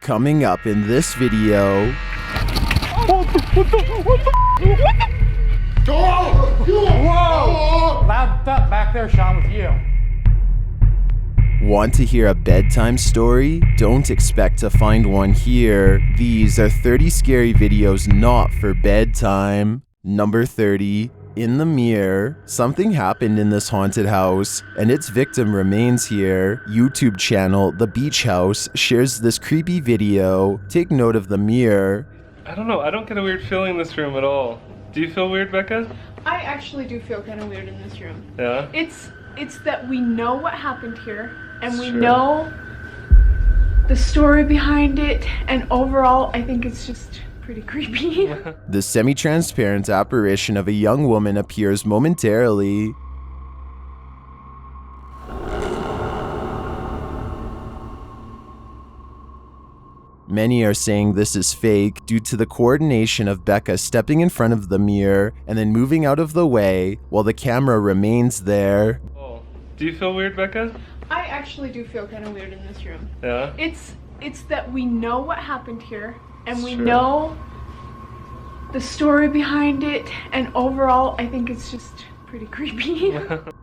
Coming up in this video. Whoa! Loud thud back there, Sean, with you. Want to hear a bedtime story? Don't expect to find one here. These are 30 scary videos not for bedtime. Number 30. In the mirror. Something happened in this haunted house, and its victim remains here. YouTube channel The Beach House shares this creepy video. Take note of the mirror. I don't know, I don't get a weird feeling in this room at all. Do you feel weird, Becca? I actually do feel kind of weird in this room. Yeah? It's that we know what happened here, and we Sure. know the story behind it, and overall, I think it's just pretty creepy. The semi-transparent apparition of a young woman appears momentarily. Many are saying this is fake due to the coordination of Becca stepping in front of the mirror and then moving out of the way while the camera remains there. Oh. Do you feel weird, Becca? I actually do feel kind of weird in this room. Yeah? It's that we know what happened here, and we Sure. know the story behind it, and overall, I think it's just pretty creepy.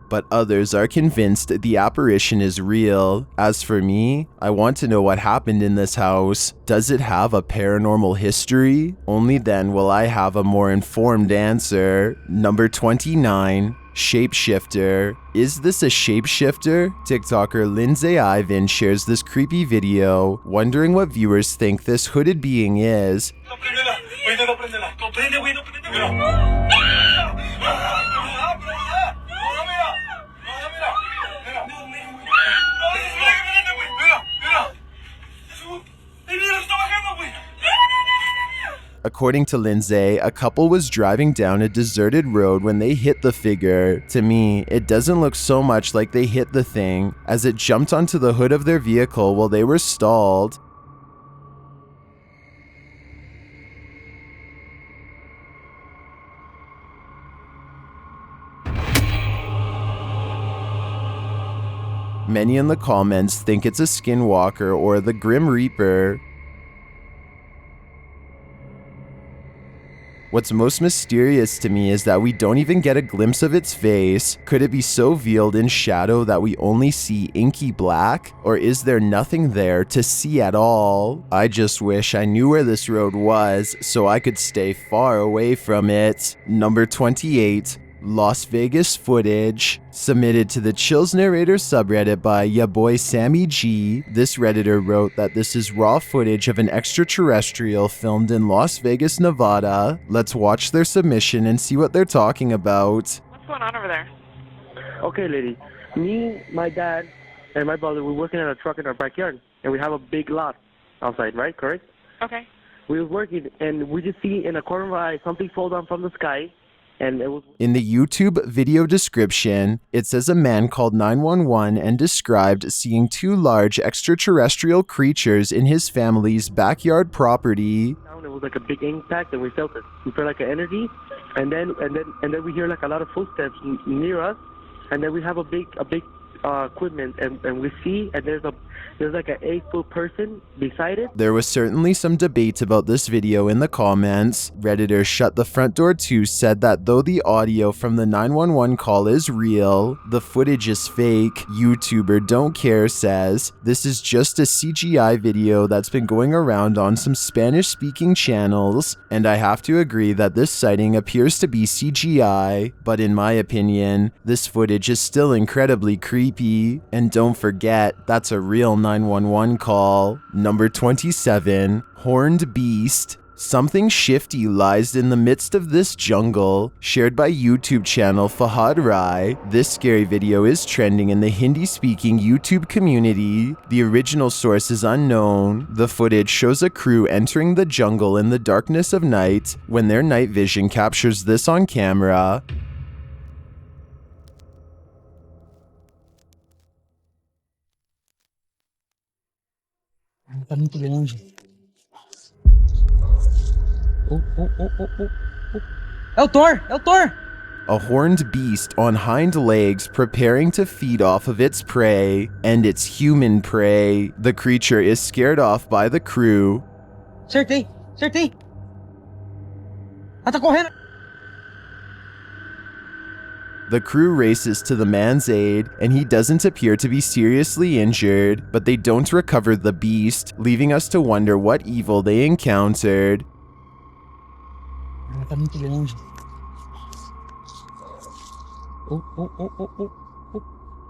But others are convinced the apparition is real. As for me, I want to know what happened in this house. Does it have a paranormal history? Only then will I have a more informed answer. Number 29. Shapeshifter. Is this a shapeshifter? TikToker Lindsay Ivan shares this creepy video, wondering what viewers think this hooded being is. According to Lindsay, a couple was driving down a deserted road when they hit the figure. To me, it doesn't look so much like they hit the thing, as it jumped onto the hood of their vehicle while they were stalled. Many in the comments think it's a skinwalker or the Grim Reaper. What's most mysterious to me is that we don't even get a glimpse of its face. Could it be so veiled in shadow that we only see inky black? Or is there nothing there to see at all? I just wish I knew where this road was so I could stay far away from it. Number 28. Las Vegas footage. Submitted to the Chills Narrator subreddit by ya boy Sammy G. This redditor wrote that this is raw footage of an extraterrestrial filmed in Las Vegas, Nevada. Let's watch their submission and see what they're talking about. What's going on over there? Okay, lady. Me, my dad, and my brother, we're working on a truck in our backyard, and we have a big lot outside, right? Correct? Okay. We were working, and we just see in a corner of our eye something fall down from the sky. And it was in the YouTube video description, it says a man called 911 and described seeing two large extraterrestrial creatures in his family's backyard property. it was like a big impact, and we felt it. We felt like an energy, and then we hear like a lot of footsteps near us, and then we have a big equipment, and we see, and there's like an 8-foot person beside it. There was certainly some debate about this video in the comments. Redditor Shut the Front Door 2 said that though the audio from the 911 call is real, the footage is fake. YouTuber Don't Care says, this is just a CGI video that's been going around on some Spanish-speaking channels, and I have to agree that this sighting appears to be CGI, but in my opinion, this footage is still incredibly creepy. And don't forget, that's a real 911 call. Number 27, Horned Beast. Something shifty lies in the midst of this jungle. Shared by YouTube channel Fahad Rai, this scary video is trending in the Hindi-speaking YouTube community. The original source is unknown. The footage shows a crew entering the jungle in the darkness of night when their night vision captures this on camera. Tá muito longe. Oh. É o Thor! É o Thor! A horned beast on hind legs preparing to feed off of its prey, and it's human prey. The creature is scared off by the crew. Sir T! Sir T! Atakuhin! The crew races to the man's aid, and he doesn't appear to be seriously injured, but they don't recover the beast, leaving us to wonder what evil they encountered.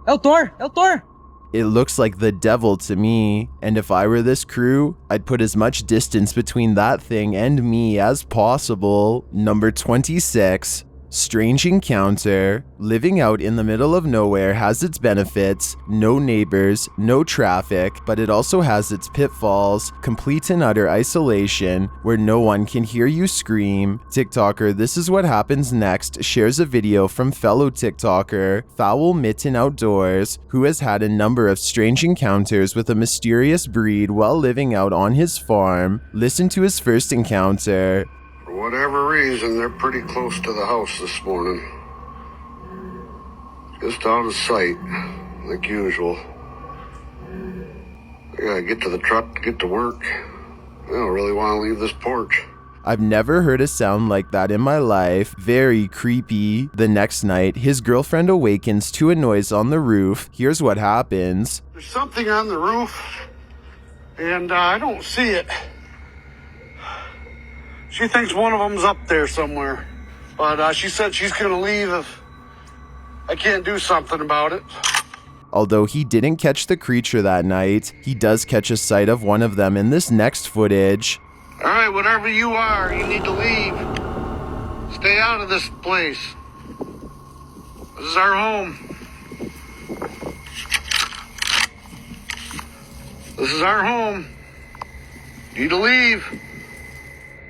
El Tor! El Tor! It looks like the devil to me, and if I were this crew, I'd put as much distance between that thing and me as possible. Number 26. Strange encounter. Living out in the middle of nowhere has its benefits. No neighbors, no traffic, but it also has its pitfalls. Complete and utter isolation, where no one can hear you scream. TikToker This Is What Happens Next shares a video from fellow TikToker Foul Mitten Outdoors, who has had a number of strange encounters with a mysterious breed while living out on his farm. Listen to his first encounter. For whatever reason, they're pretty close to the house this morning. Just out of sight, like usual. I gotta get to the truck, get to work. I don't really want to leave this porch. I've never heard a sound like that in my life. Very creepy. The next night, his girlfriend awakens to a noise on the roof. Here's what happens. There's something on the roof, and I don't see it. She thinks one of them's up there somewhere, but she said she's gonna leave if I can't do something about it. Although he didn't catch the creature that night, he does catch a sight of one of them in this next footage. All right, whatever you are, you need to leave. Stay out of this place. This is our home. This is our home. You need to leave.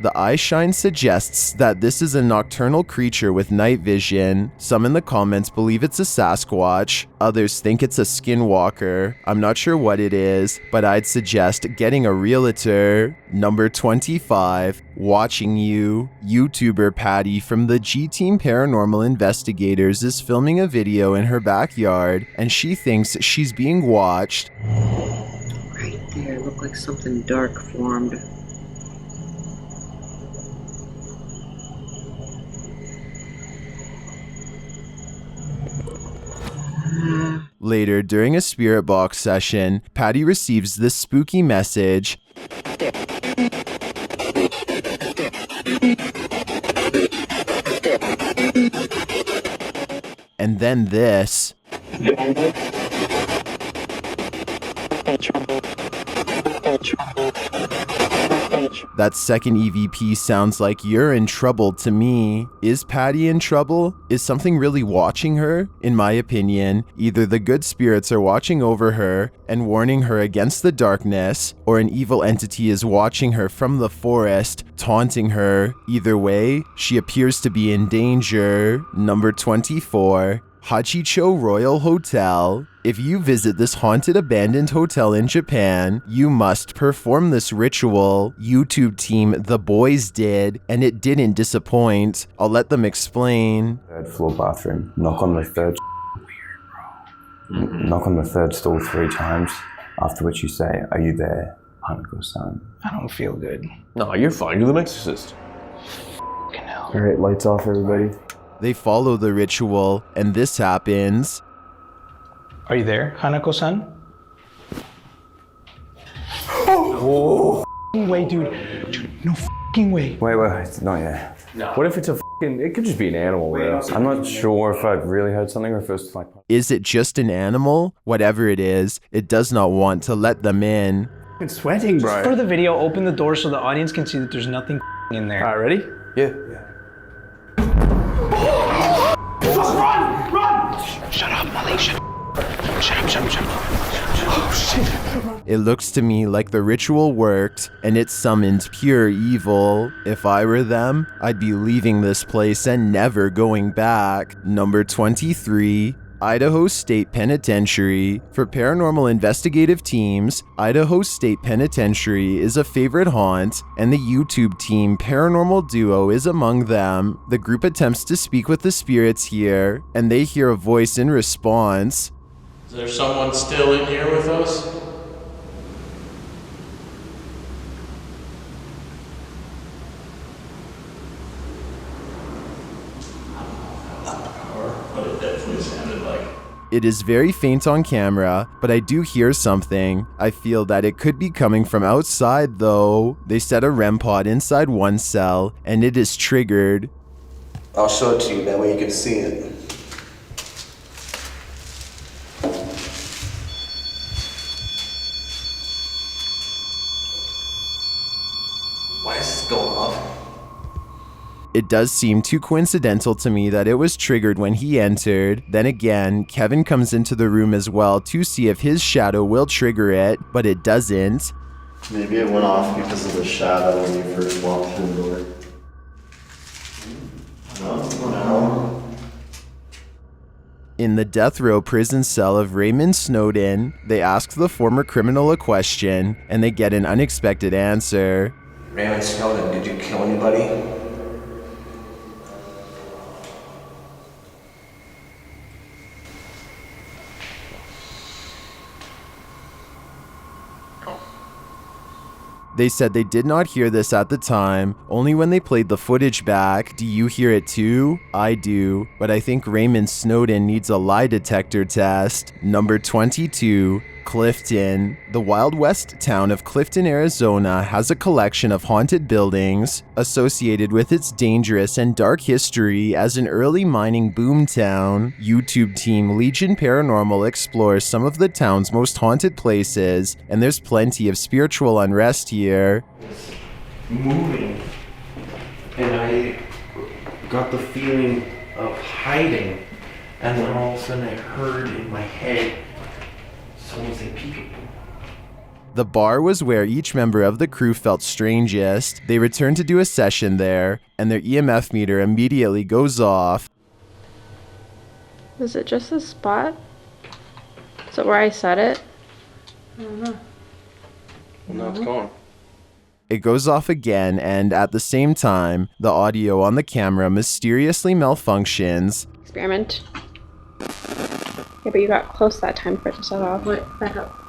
The eye shine suggests that this is a nocturnal creature with night vision. Some in the comments believe it's a Sasquatch. Others think it's a skinwalker. I'm not sure what it is, but I'd suggest getting a realtor. Number 25. Watching you. YouTuber Patty from the G-Team Paranormal Investigators is filming a video in her backyard, and she thinks she's being watched. Right there, looked like something dark formed. Later, during a spirit box session, Patty receives this spooky message. And then this. That second EVP sounds like you're in trouble to me. Is Patty in trouble? Is something really watching her? In my opinion, either the good spirits are watching over her and warning her against the darkness, or an evil entity is watching her from the forest, taunting her. Either way, she appears to be in danger. Number 24. Hachicho Royal Hotel. If you visit this haunted abandoned hotel in Japan, you must perform this ritual. YouTube team The Boys did, and it didn't disappoint. I'll let them explain. Third floor bathroom. Knock on the third. Weird, bro. Knock on the third stall 3 times. After which you say, "Are you there, Hanako-san?" I don't feel good. No, you're fine. You're the exorcist. All right, lights off, everybody. They follow the ritual, and this happens. Are you there, Hanako-san? Oh! No way, dude. Dude, no f***ing way. Wait, not yet. No. What if it's a f***ing, it could just be an animal, bro. I'm not sure if I've really heard something or if it's like... Is it just an animal? Whatever it is, it does not want to let them in. It's sweating, bro. For the video, open the door so the audience can see that there's nothing in there. All right, ready? Yeah. Shut up, Molly. Shut up. Oh, shit. It looks to me like the ritual worked, and it summoned pure evil. If I were them, I'd be leaving this place and never going back. Number 23. Idaho State Penitentiary. For paranormal investigative teams, Idaho State Penitentiary is a favorite haunt, and the YouTube team Paranormal Duo is among them. The group attempts to speak with the spirits here, and they hear a voice in response. Is there someone still in here with us? But it definitely sounded like. It is very faint on camera, but I do hear something. I feel that it could be coming from outside though. They set a REM pod inside one cell, and it is triggered. I'll show it to you, that way you can see it. Why is this going off? It does seem too coincidental to me that it was triggered when he entered. Then again, Kevin comes into the room as well to see if his shadow will trigger it, but it doesn't. Maybe it went off because of the shadow when you first walked through the door. No. In the death row prison cell of Raymond Snowden, they ask the former criminal a question, and they get an unexpected answer. Raymond Snowden, did you kill anybody? They said they did not hear this at the time, only when they played the footage back. Do you hear it too? I do, but I think Raymond Snowden needs a lie detector test. Number 22. Clifton. The Wild West town of Clifton, Arizona has a collection of haunted buildings associated with its dangerous and dark history as an early mining boom town. YouTube team Legion Paranormal explores some of the town's most haunted places, and there's plenty of spiritual unrest here. Moving, and I got the feeling of hiding, and then all of a sudden I heard in my head someone say peekaboo. The bar was where each member of the crew felt strangest. They return to do a session there, and their EMF meter immediately goes off. Was it just a spot? Is it where I said it? I don't know. Well, now it's gone. It goes off again, and at the same time, the audio on the camera mysteriously malfunctions. Experiment. Yeah, but you got close that time for it to shut off. What? Back up.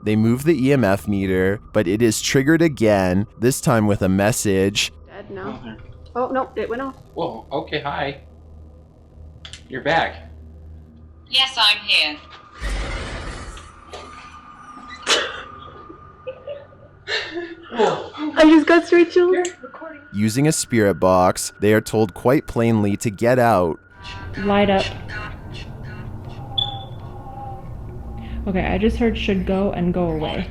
They move the EMF meter, but it is triggered again, this time with a message. Dead? No. Oh, no, it went off. Whoa, okay, hi. You're back. Yes, I'm here. I just got straight chills. Using a spirit box, they are told quite plainly to get out. Light up. Okay, I just heard should go and go away.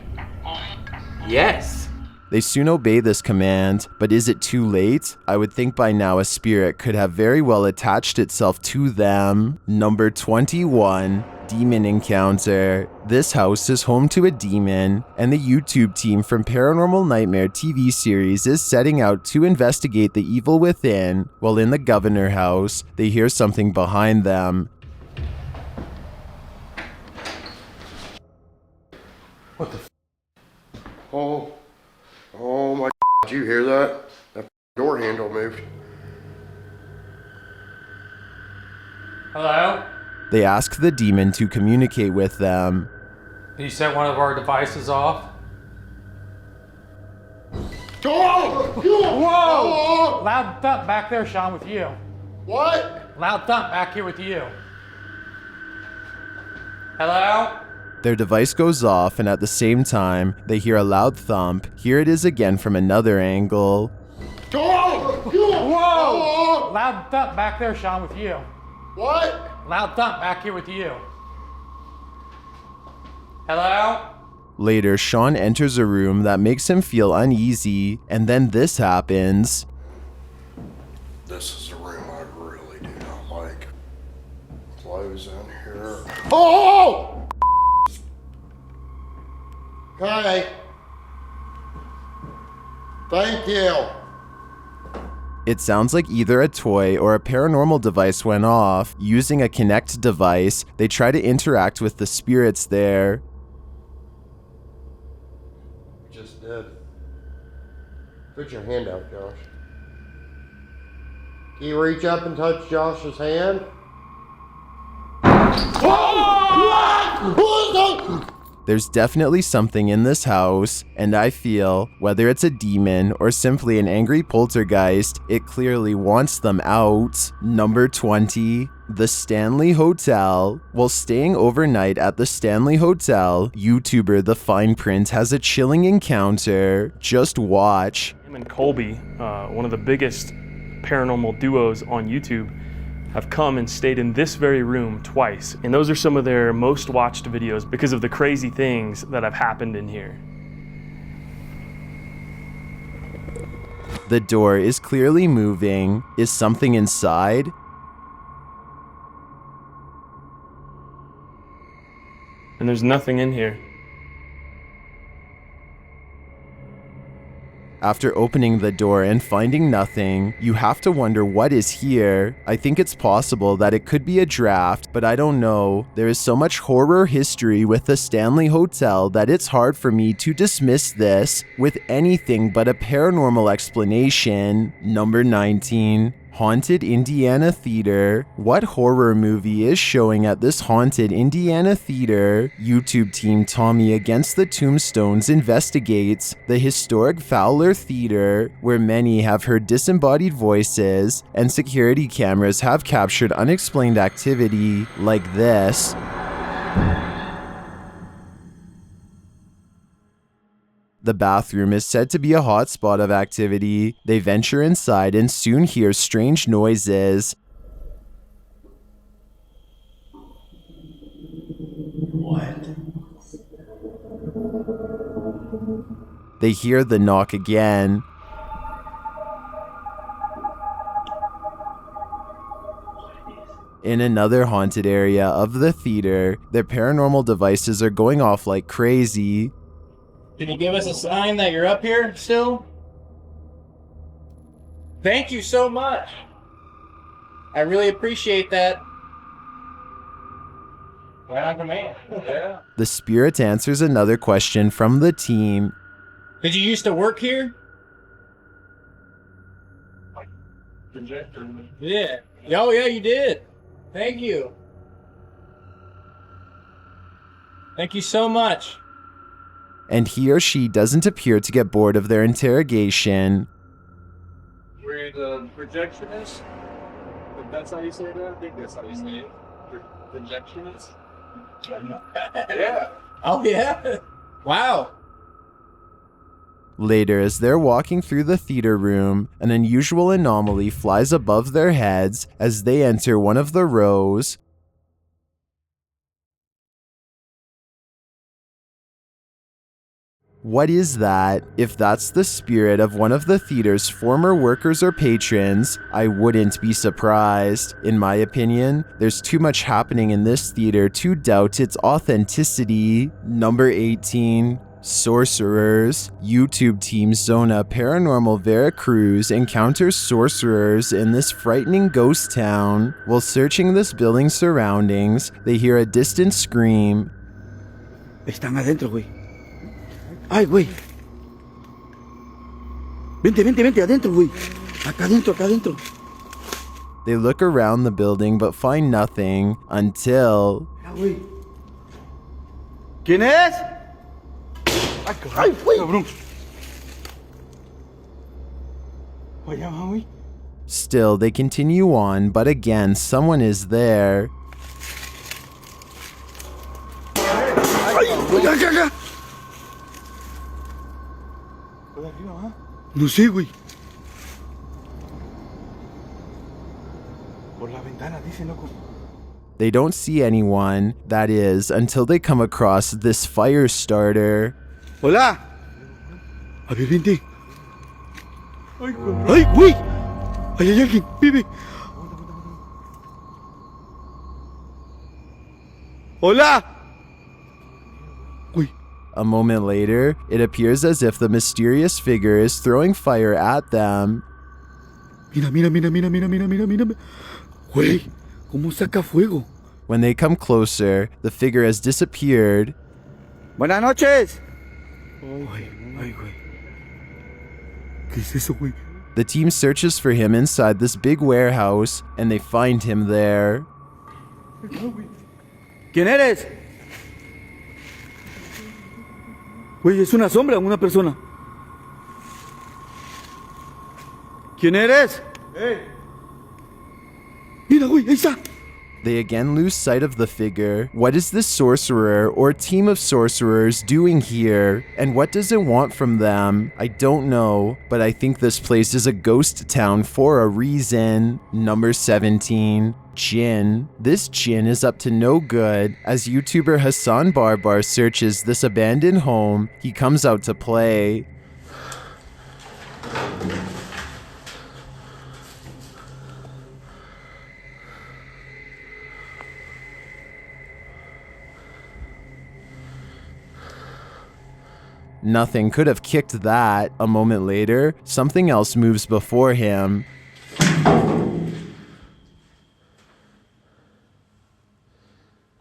Yes. They soon obey this command, but is it too late? I would think by now a spirit could have very well attached itself to them. Number 21. Demon encounter. This house is home to a demon, and the YouTube team from Paranormal Nightmare TV series is setting out to investigate the evil within. While in the Governor house, they hear something behind them. What the Oh my, did you hear that? That door handle moved. Hello? They ask the demon to communicate with them. Can you set one of our devices off? Whoa! Loud thump back there, Sean, with you. What? Loud thump back here with you. Hello? Their device goes off, and at the same time, they hear a loud thump. Here it is again from another angle. Whoa! Loud thump back there, Sean, with you. What? Loud thump back here with you. Hello? Later, Sean enters a room that makes him feel uneasy, and then this happens. This is a room I really do not like. Clothes in here. Oh! Hi. Thank you. It sounds like either a toy or a paranormal device went off. Using a Kinect device, they try to interact with the spirits there. Just did. Put your hand out, Josh. Can you reach up and touch Josh's hand? There's definitely something in this house, and I feel, whether it's a demon or simply an angry poltergeist, it clearly wants them out. Number 20. The Stanley Hotel. While staying overnight at the Stanley Hotel, YouTuber The Fine Print has a chilling encounter. Just watch. Him and Colby, one of the biggest paranormal duos on YouTube, have come and stayed in this very room twice. And those are some of their most watched videos because of the crazy things that have happened in here. The door is clearly moving. Is something inside? And there's nothing in here. After opening the door and finding nothing, you have to wonder what is here. I think it's possible that it could be a draft, but I don't know. There is so much horror history with the Stanley Hotel that it's hard for me to dismiss this with anything but a paranormal explanation. Number 19. Haunted Indiana Theater. What horror movie is showing at this haunted Indiana theater? YouTube team Tommy Against the Tombstones investigates the historic Fowler Theater, where many have heard disembodied voices, and security cameras have captured unexplained activity like this. The bathroom is said to be a hotspot of activity. They venture inside and soon hear strange noises. What? They hear the knock again. In another haunted area of the theater, their paranormal devices are going off like crazy. Can you give us a sign that you're up here still? Thank you so much. I really appreciate that. Right on command. Yeah. The spirit answers another question from the team. Did you used to work here? Yeah. Oh yeah, you did. Thank you. Thank you so much. And he or she doesn't appear to get bored of their interrogation. We're the projectionist? If that's how you say that? I think that's how you say it. Projectionist? Yeah. Oh yeah? Wow. Later, as they're walking through the theater room, an unusual anomaly flies above their heads as they enter one of the rows. What is that? If that's the spirit of one of the theater's former workers or patrons, I wouldn't be surprised. In my opinion, there's too much happening in this theater to doubt its authenticity. Number 18. Sorcerers. YouTube team Zona Paranormal Veracruz encounters sorcerers in this frightening ghost town. While searching this building's surroundings, they hear a distant scream. Están adentro, güey. Ay, güey. Vente, vente, vente, adentro, güey. Acá adentro, acá adentro. They look around the building but find nothing until... ¿Quién es? Ay, güey. Cabrón. Allá va, güey. Still, they continue on, but again, someone is there. Ay, güey, acá, acá. No sé, güey. Por la ventana, dice, loco. They don't see anyone, that is, until they come across this fire starter. Hola. A ver, vente. Ay, güey. Ahí hay alguien, vive. Hola. A moment later, it appears as if the mysterious figure is throwing fire at them. Mira, mira, mira, mira, mira, mira, mira, mira. Güey, ¿cómo saca fuego? When they come closer, the figure has disappeared. Buenas noches. Ay, ay, güey. ¿Qué es eso, güey? The team searches for him inside this big warehouse, and they find him there. ¿Quién eres? Güey, ¿es una sombra o una persona? ¿Quién eres? Mira, güey, ahí está. They again lose sight of the figure. What is this sorcerer or team of sorcerers doing here? And what does it want from them? I don't know, but I think this place is a ghost town for a reason. Number 17. Jinn. This Jinn is up to no good. As YouTuber Hassan Barbar searches this abandoned home, he comes out to play. Nothing could have kicked that. A moment later, something else moves before him.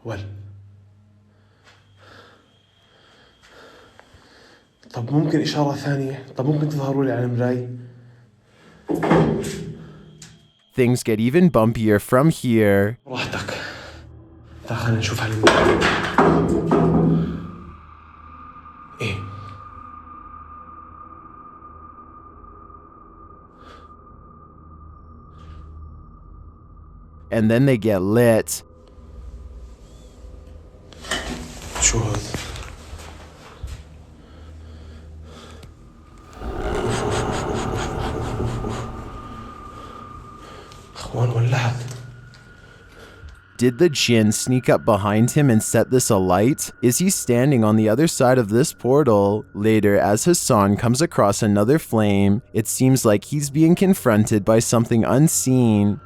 ول طب ممكن إشارة ثانية؟ طب ممكن تظهروا لي على المراية؟ Things get even bumpier from here. راحتك. تعال خلينا نشوف على المراية. إيه؟ And then they get lit. شو هذا؟ اخوان ولعت. Did the Jinn sneak up behind him and set this alight? Is he standing on the other side of this portal? Later, as Hassan comes across another flame, it seems like he's being confronted by something unseen.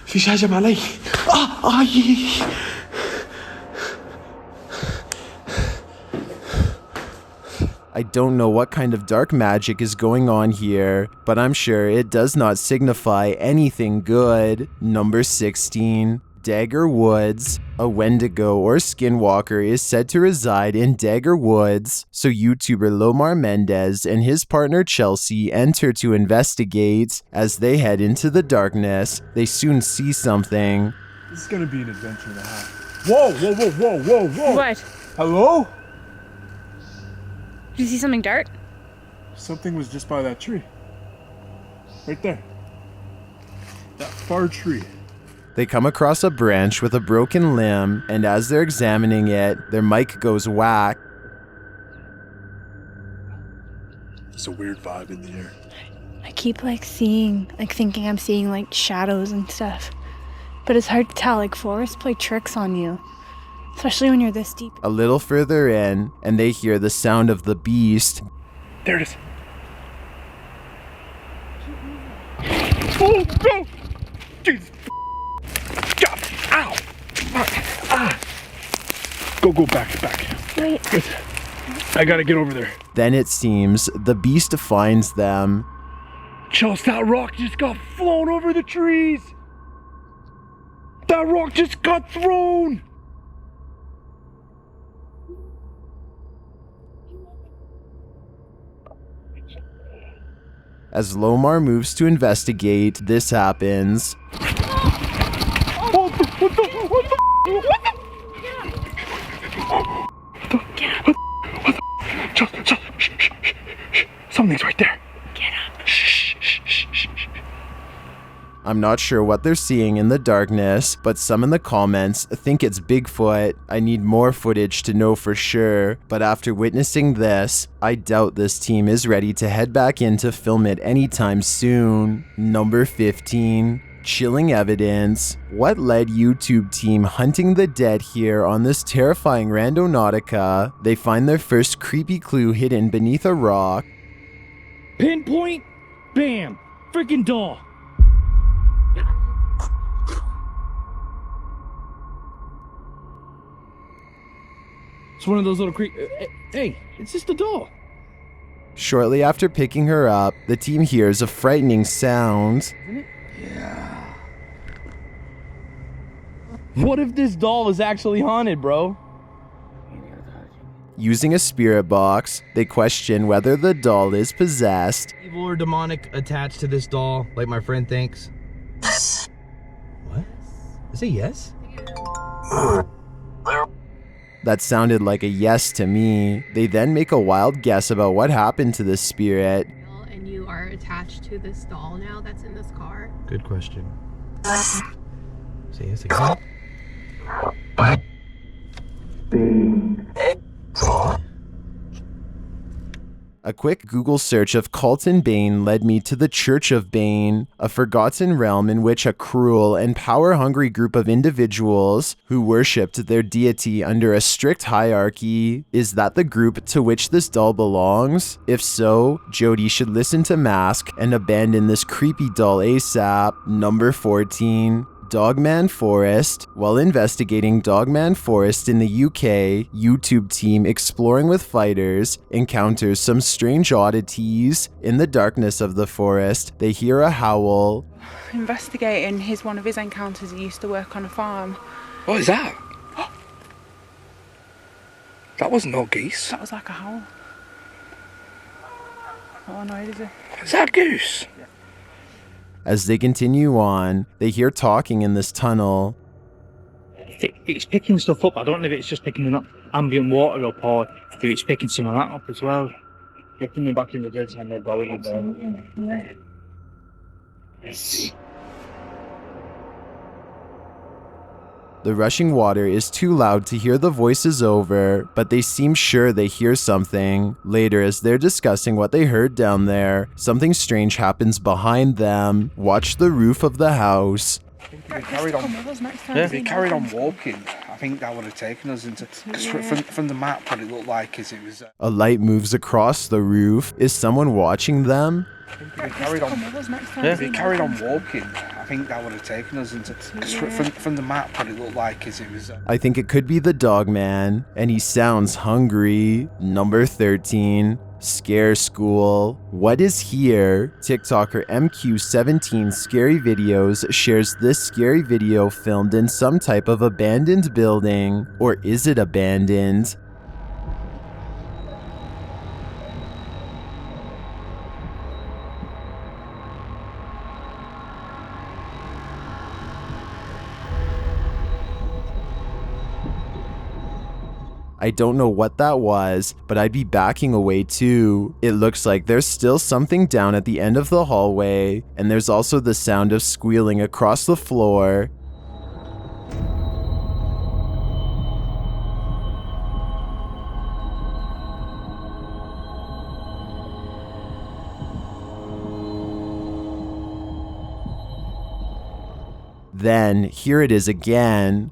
في شي هجم علي. I don't know what kind of dark magic is going on here, but I'm sure it does not signify anything good. Number 16. Dagger Woods. A Wendigo or Skinwalker is said to reside in Dagger Woods, so YouTuber Lomar Mendez and his partner Chelsea enter to investigate. As they head into the darkness, they soon see something. This is gonna be an adventure and a half. Whoa, whoa, whoa, whoa, whoa, whoa! What? Hello? Did you see something dark? Something was just by that tree. Right there. That far tree. They come across a branch with a broken limb, and as they're examining it, their mic goes whack. There's a weird vibe in the air. I keep thinking I'm seeing like shadows and stuff. But it's hard to tell, like forests play tricks on you. Especially when you're this deep. A little further in, and they hear the sound of the beast. There it is. Oh, no! Jesus. Ow! Go back. Wait. Good. I gotta get over there. Then it seems the beast finds them. Chels, that rock just got flown over the trees! That rock just got thrown! As Lomar moves to investigate, this happens. Something's right there. Get up. I'm not sure what they're seeing in the darkness, but some in the comments think it's Bigfoot. I need more footage to know for sure, but after witnessing this, I doubt this team is ready to head back in to film it anytime soon. Number 15. Chilling evidence. What led YouTube team hunting the dead here on this terrifying Randonautica? They find their first creepy clue hidden beneath a rock. Pinpoint, bam, freaking doll. It's one of those little hey, it's just a doll. Shortly after picking her up, the team hears a frightening sound. Yeah. What if this doll is actually haunted, bro? Using a spirit box, they question whether the doll is possessed. Evil or demonic attached to this doll, like my friend thinks. What? Is it yes? That sounded like a yes to me. They then make a wild guess about what happened to this spirit. And you are attached to this doll now that's in this car? Good question. Say yes again. A quick Google search of Colton Bane led me to the Church of Bane, a forgotten realm in which a cruel and power-hungry group of individuals who worshipped their deity under a strict hierarchy. Is that the group to which this doll belongs? If so, Jody should listen to Mask and abandon this creepy doll ASAP. Number 14. Dogman Forest. While investigating Dogman Forest in the UK, YouTube team Exploring with Fighters encounters some strange oddities. In the darkness of the forest, they hear a howl. Investigating one of his encounters, he used to work on a farm. What is that? That wasn't no geese. That was like a howl. What noise is it? Is that a goose? As they continue on, they hear talking in this tunnel. It's picking stuff up. I don't know if it's just picking ambient water up or if it's picking some of that up as well. You're coming back in the daytime, they're going in there. The rushing water is too loud to hear the voices over, but they seem sure they hear something. Later, as they're discussing what they heard down there, something strange happens behind them. Watch the roof of the house. If we carried on walking, I think that would have taken us into... Because from the map, what it looked like is it was... A light moves across the roof. Is someone watching them? If we carried on walking, I think that would have taken us into... Because from the map, what it looked like is it was... I think it could be the dog man, and he sounds hungry. Number 13. Scare School. What is here? TikToker MQ17 Scary Videos shares this scary video filmed in some type of abandoned building. Or is it abandoned? I don't know what that was, but I'd be backing away too. It looks like there's still something down at the end of the hallway, and there's also the sound of squealing across the floor. Then, here it is again.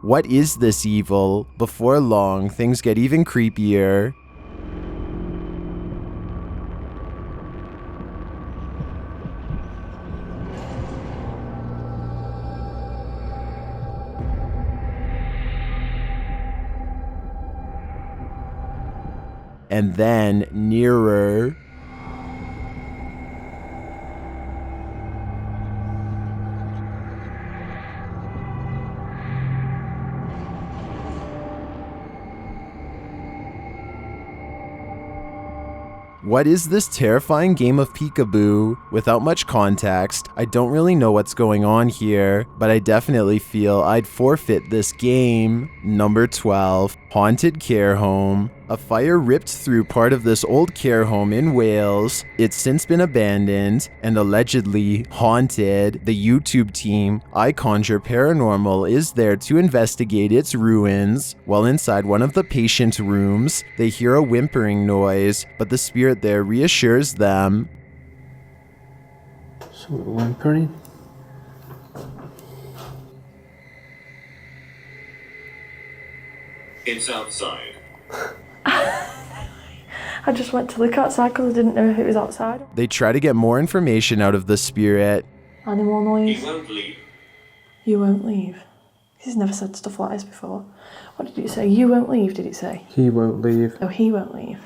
What is this evil? Before long, things get even creepier. And then nearer. What is this terrifying game of peekaboo? Without much context, I don't really know what's going on here, but I definitely feel I'd forfeit this game. Number 12. Haunted Care Home. A fire ripped through part of this old care home in Wales. It's since been abandoned and allegedly haunted. The YouTube team, I Conjure Paranormal, is there to investigate its ruins. While inside one of the patient rooms, they hear a whimpering noise, but the spirit there reassures them. So whimpering? It's outside. I just went to look outside because I didn't know if it was outside. They try to get more information out of the spirit. Animal noise. He won't leave. You won't leave. He's never said stuff like this before. What did it say? You won't leave, did it say? He won't leave. No, he won't leave.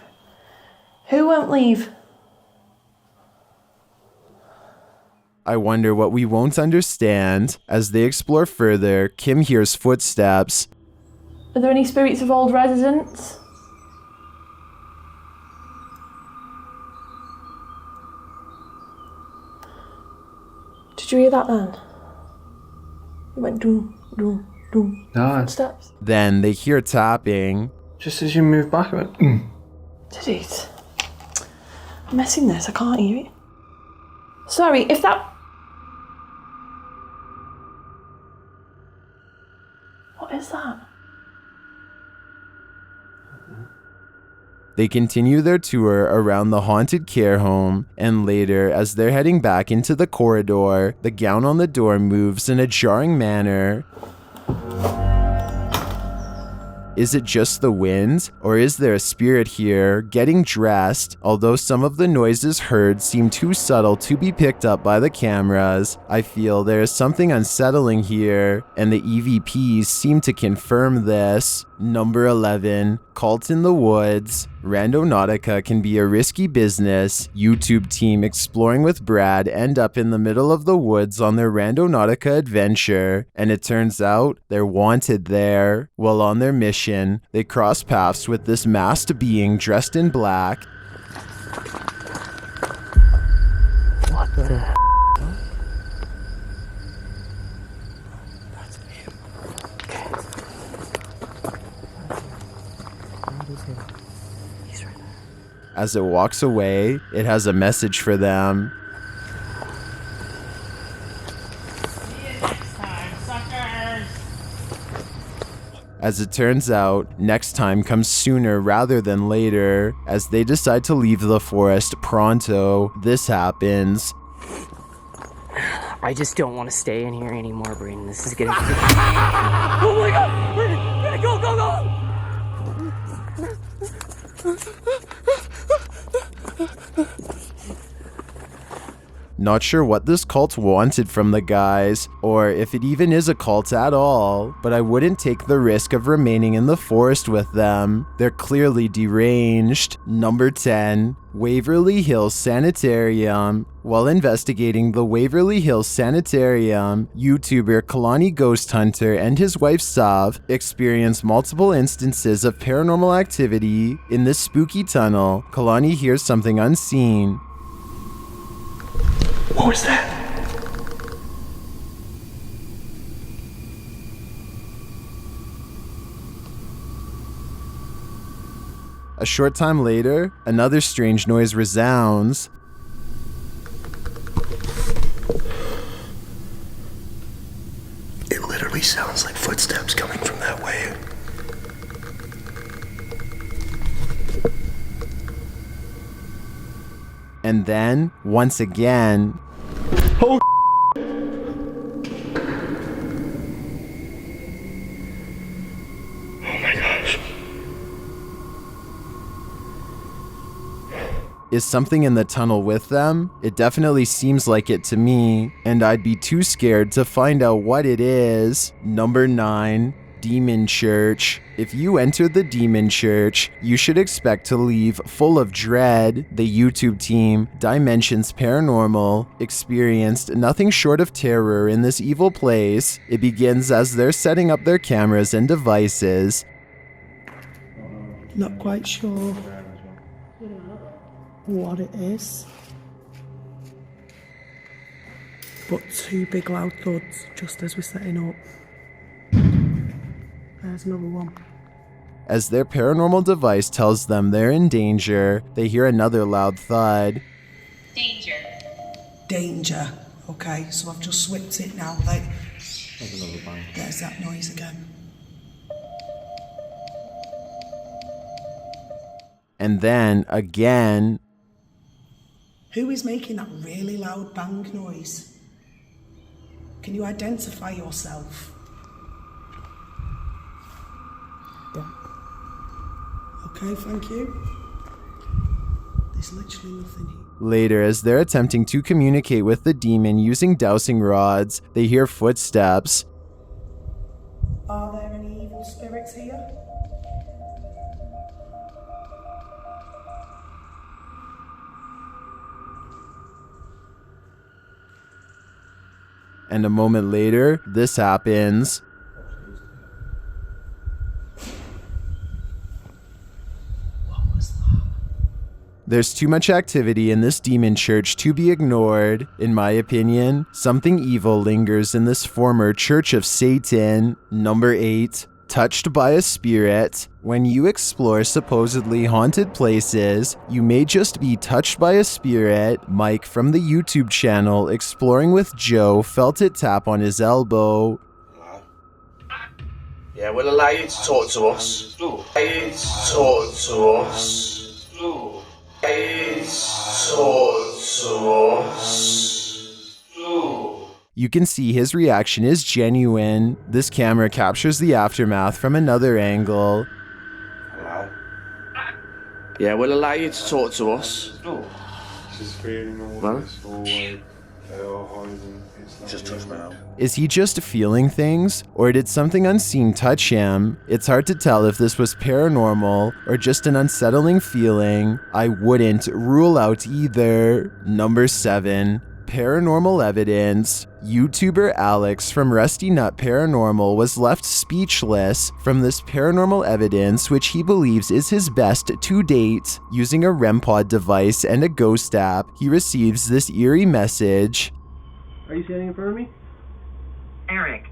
Who won't leave? I wonder what we won't understand. As they explore further, Kim hears footsteps. Are there any spirits of old residents? Did you hear that then? It went doom, doom, doom. No. Footsteps. Then they hear tapping. Just as you move back, it went. Did it? I'm messing this, I can't hear it. Sorry, if that... What is that? They continue their tour around the haunted care home, and later, as they're heading back into the corridor, the gown on the door moves in a jarring manner. Is it just the wind, or is there a spirit here getting dressed? Although some of the noises heard seem too subtle to be picked up by the cameras, I feel there is something unsettling here, and the EVPs seem to confirm this. Number 11, Cult in the Woods. Randonautica can be a risky business. YouTube team exploring with Brad end up in the middle of the woods on their Randonautica adventure, and it turns out they're wanted there. While on their mission, they cross paths with this masked being dressed in black. What the As it walks away, it has a message for them. As it turns out, next time comes sooner rather than later. As they decide to leave the forest pronto, this happens. I just don't want to stay in here anymore, Brayden. This is getting... Oh my god! Brayden! Go, go, go! Not sure what this cult wanted from the guys, or if it even is a cult at all, but I wouldn't take the risk of remaining in the forest with them. They're clearly deranged. Number 10, Waverly Hills Sanitarium. While investigating the Waverly Hills Sanitarium, YouTuber Kalani Ghost Hunter and his wife Sav experience multiple instances of paranormal activity. In this spooky tunnel, Kalani hears something unseen. What was that? A short time later, another strange noise resounds. It literally sounds like footsteps coming from that way. And then, once again... Oh, my gosh. Is something in the tunnel with them? It definitely seems like it to me, and I'd be too scared to find out what it is. Number 9, Demon Church. If you enter the Demon Church, you should expect to leave full of dread. The YouTube team, Dimensions Paranormal, experienced nothing short of terror in this evil place. It begins as they're setting up their cameras and devices. Not quite sure what it is, but 2 big loud thuds just as we're setting up. There's another one. As their paranormal device tells them they're in danger, they hear another loud thud. Danger. Danger. Okay, so I've just whipped it now. Like, there's that noise again. And then, again... Who is making that really loud bang noise? Can you identify yourself? Okay, thank you. There's literally nothing here. Later, as they're attempting to communicate with the demon using dowsing rods, they hear footsteps. Are there any evil spirits here? And a moment later, this happens. There's too much activity in this demon church to be ignored. In my opinion, something evil lingers in this former Church of Satan. Number 8. Touched by a spirit. When you explore supposedly haunted places, you may just be touched by a spirit. Mike from the YouTube channel Exploring with Joe felt it tap on his elbow. Yeah, we'll allow you to talk to us. Allow you to talk to us. Allow you to talk to us. You can see his reaction is genuine. This camera captures the aftermath from another angle. Hello? Yeah, we'll allow you to talk to us. Well? Just touch me out. Is he just feeling things, or did something unseen touch him? It's hard to tell if this was paranormal or just an unsettling feeling. I wouldn't rule out either. Number 7. Paranormal evidence. YouTuber Alex from Rusty Nut Paranormal was left speechless from this paranormal evidence, which he believes is his best to date. Using a REM pod device and a ghost app, he receives this eerie message. Are you standing in front of me? Eric.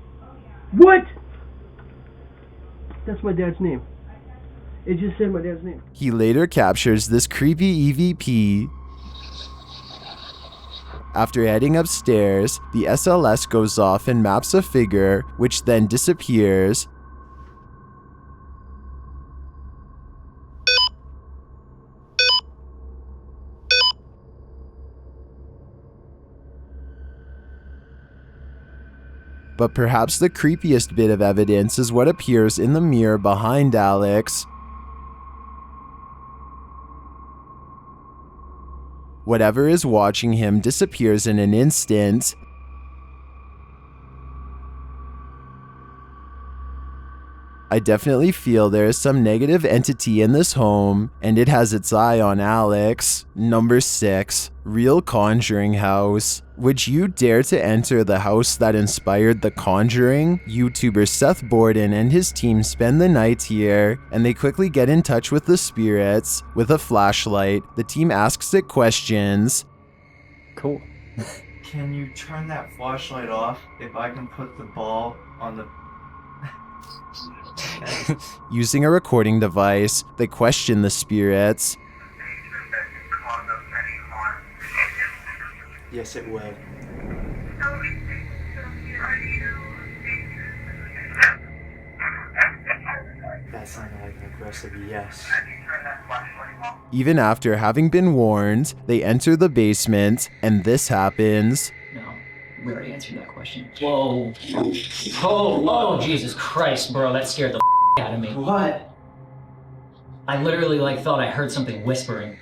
What? That's my dad's name. It just said my dad's name. He later captures this creepy EVP. After heading upstairs, the SLS goes off and maps a figure, which then disappears. But perhaps the creepiest bit of evidence is what appears in the mirror behind Alex. Whatever is watching him disappears in an instant. I definitely feel there is some negative entity in this home, and it has its eye on Alex. Number 6. Real Conjuring House. Would you dare to enter the house that inspired The Conjuring? YouTuber Seth Borden and his team spend the night here, and they quickly get in touch with the spirits. With a flashlight, the team asks it questions. Cool. Can you turn that flashlight off if I can put the ball on the... Using a recording device, they question the spirits. Yes, it will. That sounded like an aggressive yes. Even after having been warned, they enter the basement, and this happens. No, we already answered that question. Whoa. Oh, Jesus Christ, bro, that scared the out of me. What? I literally thought I heard something whispering.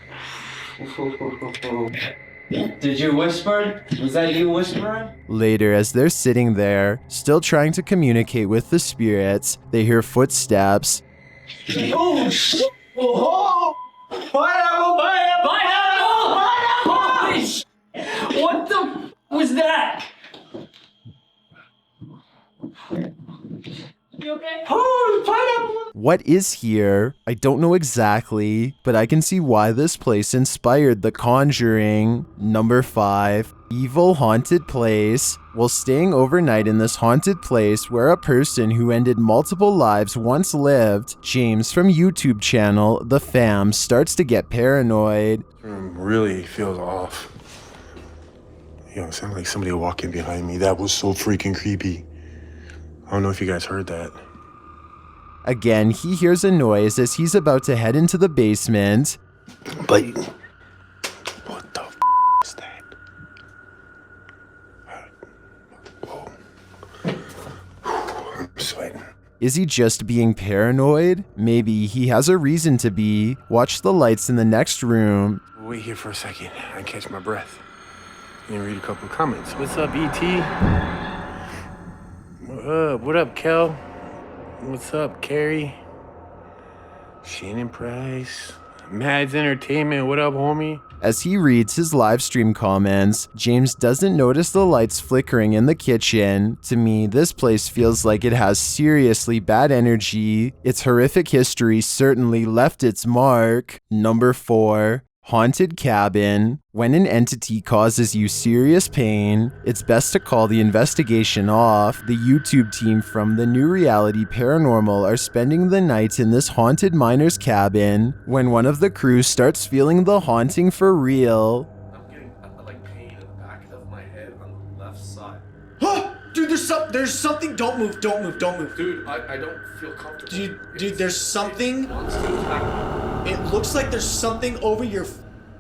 Did you whisper? Was that you whispering? Later, as they're sitting there, still trying to communicate with the spirits, they hear footsteps. Oh, shit! Oh! What the was that? You okay? Oh, pineapple! What is here? I don't know exactly, but I can see why this place inspired The Conjuring. Number 5. Evil haunted place. While staying overnight in this haunted place where a person who ended multiple lives once lived, James from YouTube channel The Fam starts to get paranoid. Really feels off. It sounded like somebody walking behind me. That was so freaking creepy. I don't know if you guys heard that. Again, he hears a noise as he's about to head into the basement. But what the is that? Whoa. I'm sweating. Is he just being paranoid? Maybe he has a reason to be. Watch the lights in the next room. Wait here for a second. I catch my breath. And read a couple comments. What's up, E.T.? What up, Kel? What's up, Carrie? Shannon Price. Mads Entertainment. What up, homie? As he reads his live stream comments, James doesn't notice the lights flickering in the kitchen. To me, this place feels like it has seriously bad energy. Its horrific history certainly left its mark. Number 4. Haunted cabin. When an entity causes you serious pain, it's best to call the investigation off. The YouTube team from the New Reality Paranormal are spending the night in this haunted miner's cabin when one of the crew starts feeling the haunting for real. I'm getting like pain in the back of my head on the left side. Dude, there's something. Don't move. Dude, I don't feel comfortable. Dude, there's something. It looks like there's something over your.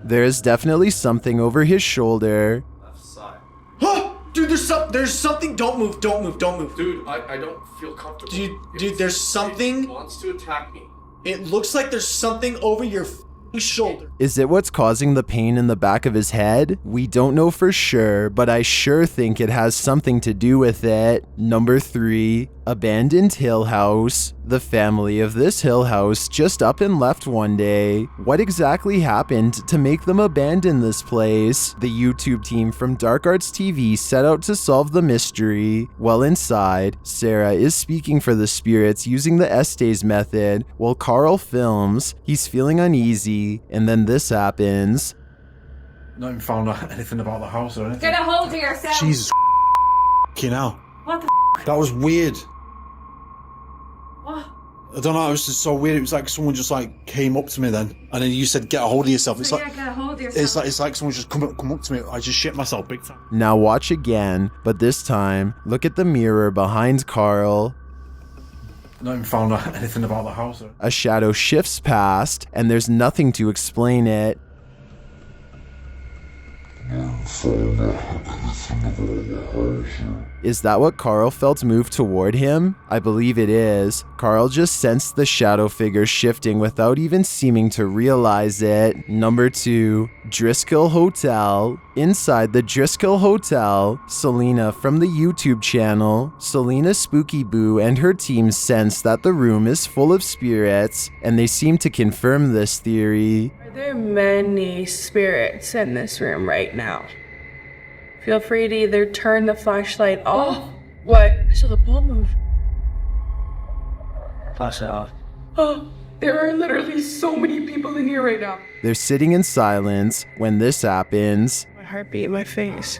There is definitely something over his shoulder. Left side. Dude, there's something. Don't move. Dude, I don't feel comfortable. Dude, there's something. It wants to attack me. It looks like there's something over your shoulder. Is it what's causing the pain in the back of his head? We don't know for sure, but I sure think it has something to do with it. Number 3. Abandoned hill house. The family of this hill house just up and left one day. What exactly happened to make them abandon this place? The YouTube team from Dark Arts TV set out to solve the mystery. While inside, Sarah is speaking for the spirits using the Estes method, while Carl films. He's feeling uneasy, and then this happens. Not even found out anything about the house or anything. Get a hold of yourself. Jesus hell. What the That was weird. What? I don't know, it was just so weird. It was like someone just like came up to me then, and then you said get a hold of yourself. It's So like get a hold of yourself. it's like someone just come up to me. I just shit myself big time. Now watch again, but this time, look at the mirror behind Carl. Not even found out anything about the house. A shadow shifts past, and there's nothing to explain it. Is that what Carl felt move toward him? I believe it is. Carl just sensed the shadow figure shifting without even seeming to realize it. Number 2, Driscoll Hotel. Inside the Driscoll Hotel, Selena from the YouTube channel, Selena Spooky Boo and her team sense that the room is full of spirits, and they seem to confirm this theory. There are many spirits in this room right now. Feel free to either turn the flashlight off. Oh, what? I saw the ball move. Flashlight off. Oh, there are literally so many people in here right now. They're sitting in silence when this happens. My heartbeat in my face.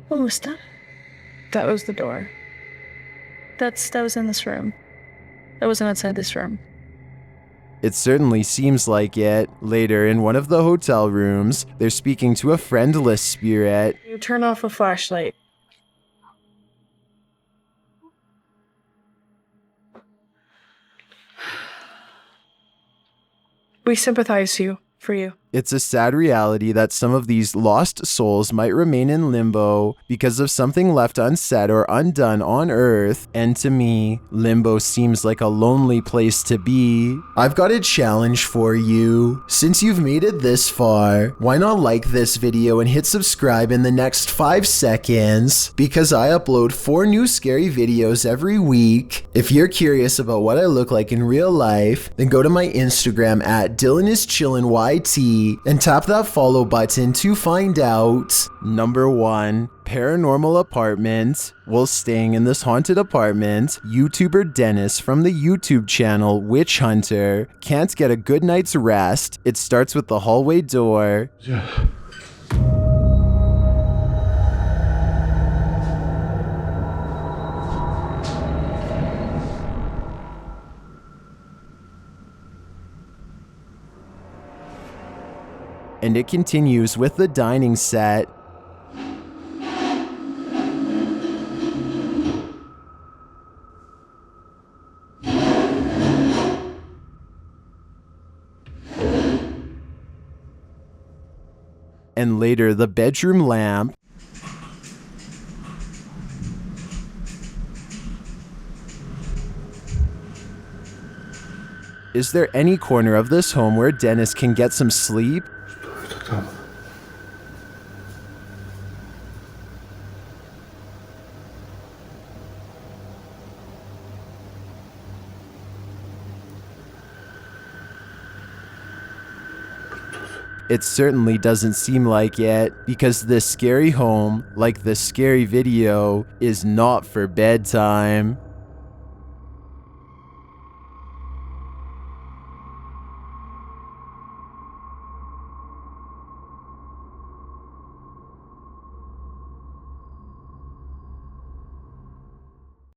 What was that? That was the door. That was in this room. That wasn't outside this room. It certainly seems like it. Later, in one of the hotel rooms, they're speaking to a friendless spirit. You turn off the flashlight. We sympathize for you. It's a sad reality that some of these lost souls might remain in limbo because of something left unsaid or undone on Earth, and to me, limbo seems like a lonely place to be. I've got a challenge for you. Since you've made it this far, why not like this video and hit subscribe in the next 5 seconds? Because I upload 4 new scary videos every week. If you're curious about what I look like in real life, then go to my Instagram at DylanIsChillinYT and tap that follow button to find out. Number 1, paranormal apartment. While staying in this haunted apartment, YouTuber Dennis from the YouTube channel Witch Hunter can't get a good night's rest. It starts with the hallway door. And it continues with the dining set. And later, the bedroom lamp. Is there any corner of this home where Dennis can get some sleep? It certainly doesn't seem like it, because this scary home, like this scary video, is not for bedtime.